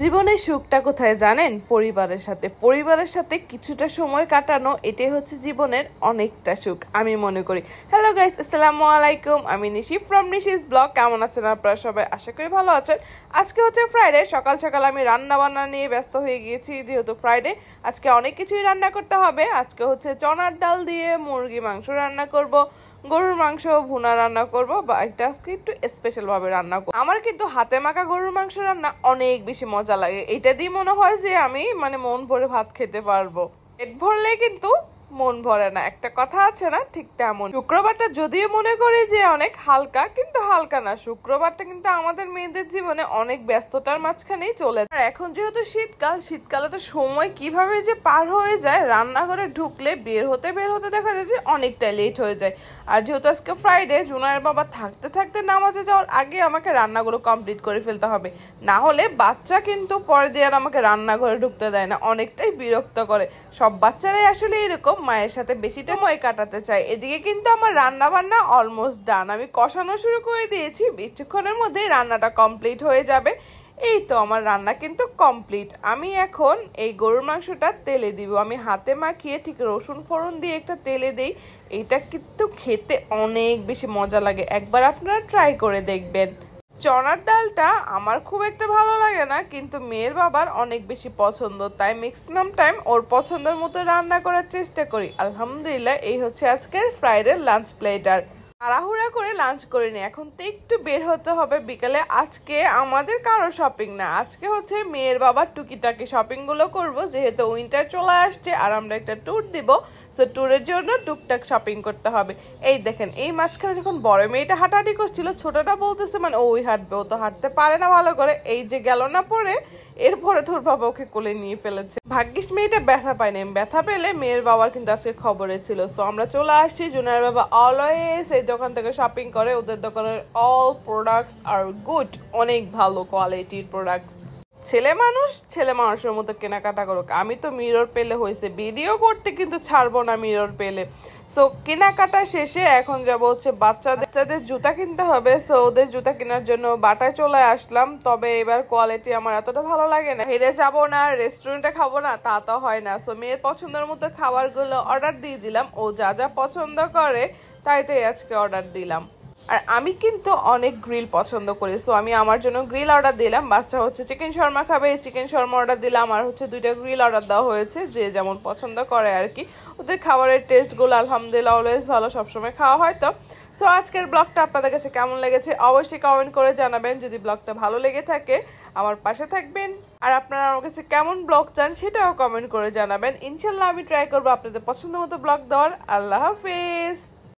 জীবনের সুখটা কোথায় জানেন? পরিবারের সাথে কিছুটা সময় কাটানো, এটাই হচ্ছে জীবনের অনেকটা সুখ আমি মনে করি। হ্যালো গাইস, আসসালামু আলাইকুম। আমি নিশি ফ্রম নিশিস ব্লগ। কেমন আছেন আপনারা সবাই? আশা করি ভালো আছেন। আজকে হচ্ছে ফ্রাইডে, সকাল সকাল আমি রান্না বান্না নিয়ে ব্যস্ত হয়ে গিয়েছি। যেহেতু ফ্রাইডে, আজকে অনেক কিছুই রান্না করতে হবে। আজকে হচ্ছে চনার ডাল দিয়ে মুরগি মাংস রান্না করব, গরুর মাংস ভুনা রান্না করব, বা এটা আজকে একটু স্পেশাল ভাবে রান্না করব। আমার কিন্তু হাতে মাখা গরুর মাংস রান্না অনেক বেশি মজা লাগে। এটা দিয়ে মনে হয় যে আমি মন ভরে ভাত খেতে পারবো। পেট ভরলে কিন্তু মন ভরে না, একটা কথা আছে না, ঠিক তেমন। শুক্রবারটা যদিও মনে করি যে অনেক হালকা, কিন্তু হালকা না। শুক্রবারটা কিন্তু আমাদের মেয়েদের জীবনে অনেক ব্যস্ততার মাঝখানেই চলে যায়। আর এখন যেহেতু শীতকালে তো সময় কিভাবে যে পার হয়ে যায়, রান্নাঘরে ঢুকলে বের হতে দেখা যায় যে অনেকটা লেট হয়ে যায়। আর যেহেতু আজকে ফ্রাইডে, জুনায়ের বাবা থাকতে থাকতে নামাজে যাওয়ার আগে আমাকে রান্নাগুলো কমপ্লিট করে ফেলতে হবে, না হলে বাচ্চা কিন্তু পরে দিয়ে আর আমাকে রান্নাঘরে ঢুকতে দেয় না, অনেকটাই বিরক্ত করে। সব বাচ্চারাই আসলে এরকম, মায়ের সাথে বেশিটা সময় কাটাতে চায়। এদিকে কিন্তু আমার রান্না বান্না অলমোস্ট ডান, আমি কষানো শুরু করে দিয়েছি। কিছুক্ষণের মধ্যেই রান্নাটা কমপ্লিট হয়ে যাবে। এই তো আমার রান্না কিন্তু কমপ্লিট। আমি এখন এই গরুর মাংসটা তেলে দিব। আমি হাতে মাখিয়ে ঠিক রসুন ফোড়ন দিয়ে একটা তেলে দেই। এটা কিন্তু খেতে অনেক বেশি মজা লাগে, একবার আপনারা ট্রাই করে দেখবেন। চনার ডালটা আমার খুব একটা ভালো লাগে না, কিন্তু মেয়ের বাবার অনেক বেশি পছন্দ, তাই ম্যাক্সিমাম টাইম ওর পছন্দের মতো রান্না করার চেষ্টা করি। আলহামদুলিল্লাহ, এই হচ্ছে আজকের ফ্রাইডে লাঞ্চ প্লেটার। তাড়াহুড়া করে লাঞ্চ করিনি, এখন তো একটু বের হতে হবে বিকালে। আজকে আমাদের কারো শপিং না, আজকে হচ্ছে মেয়ের বাবার টুকিটাকি শপিং গুলো করবো, যেহেতু উইন্টার চলে আসছে আর আমরা একটা ট্যুর দিব। সো ট্যুরের জন্য টুকটাক শপিং করতে হবে। এই দেখেন, এই মাঝখানে যখন বড় মেয়েটা হাঁটাহাঁটি করছিল, ছোটটা বলতেছে ওই হাঁটবে, ও তো হাঁটতে পারে না ভালো করে। এই যে গেল না পরে, এরপরে তোর বাবা ওকে কোলে নিয়ে ফেলেছে। ভাগ্যিস মেয়েটা ব্যথা পায়নি, ব্যথা পেলে মেয়ের বাবার কিন্তু আজকে খবরে ছিল। সো আমরা চলে আসছি। জুনায়ের বাবা অলওয়েজ এই দোকান থেকে শপিং করে, ওদের দোকানের অল প্রোডাক্টস আর গুড, অনেক ভালো কোয়ালিটির প্রোডাক্টস। ছেলে মানুষের মতো কেনাকাটা করুক। আমি তো মিরর পেলে হয়েছে, ভিডিও করতে কিন্তু ছাড়বো না মিরর পেলে। সো কেনাকাটা শেষে এখন যাব হচ্ছে বাচ্চাদের জুতা কিনতে হবে। সো ওদের জুতা কেনার জন্য বাটায় চলে আসলাম। তবে এবার কোয়ালিটি আমার এতটা ভালো লাগে না। হেরে যাব না, রেস্টুরেন্টে খাবো না, তা তো হয় না। সো মেয়ের পছন্দের মতো খাবারগুলো অর্ডার দিয়ে দিলাম। ও যা যা পছন্দ করে তাই আজকে অর্ডার দিলাম। আর আমি কিন্তু অনেক গ্রিল পছন্দ করি, সো আমি আমার জন্য গ্রিল অর্ডার দিলাম। বাচ্চা হচ্ছে চিকেন শর্মা খাবে, চিকেন শর্মা অর্ডার দিলাম। আর হচ্ছে 2টা গ্রিল অর্ডার দেওয়া হয়েছে, যে যেমন পছন্দ করে আর কি। ওদের খাবারের টেস্টগুলো আলহামদুলিল্লাহ অলওয়েজ ভালো, সবসময় খাওয়া হয়। তো সো আজকের ব্লগটা আপনাদের কাছে কেমন লেগেছে অবশ্যই কমেন্ট করে জানাবেন। যদি ব্লগটা ভালো লেগে থাকে আমার পাশে থাকবেন, আর আপনারা আমার কাছে কেমন ব্লগ চান সেটাও কমেন্ট করে জানাবেন। ইনশাল্লাহ আমি ট্রাই করবো আপনাদের পছন্দ মতো ব্লগ দেওয়ার। আল্লাহ হাফেজ।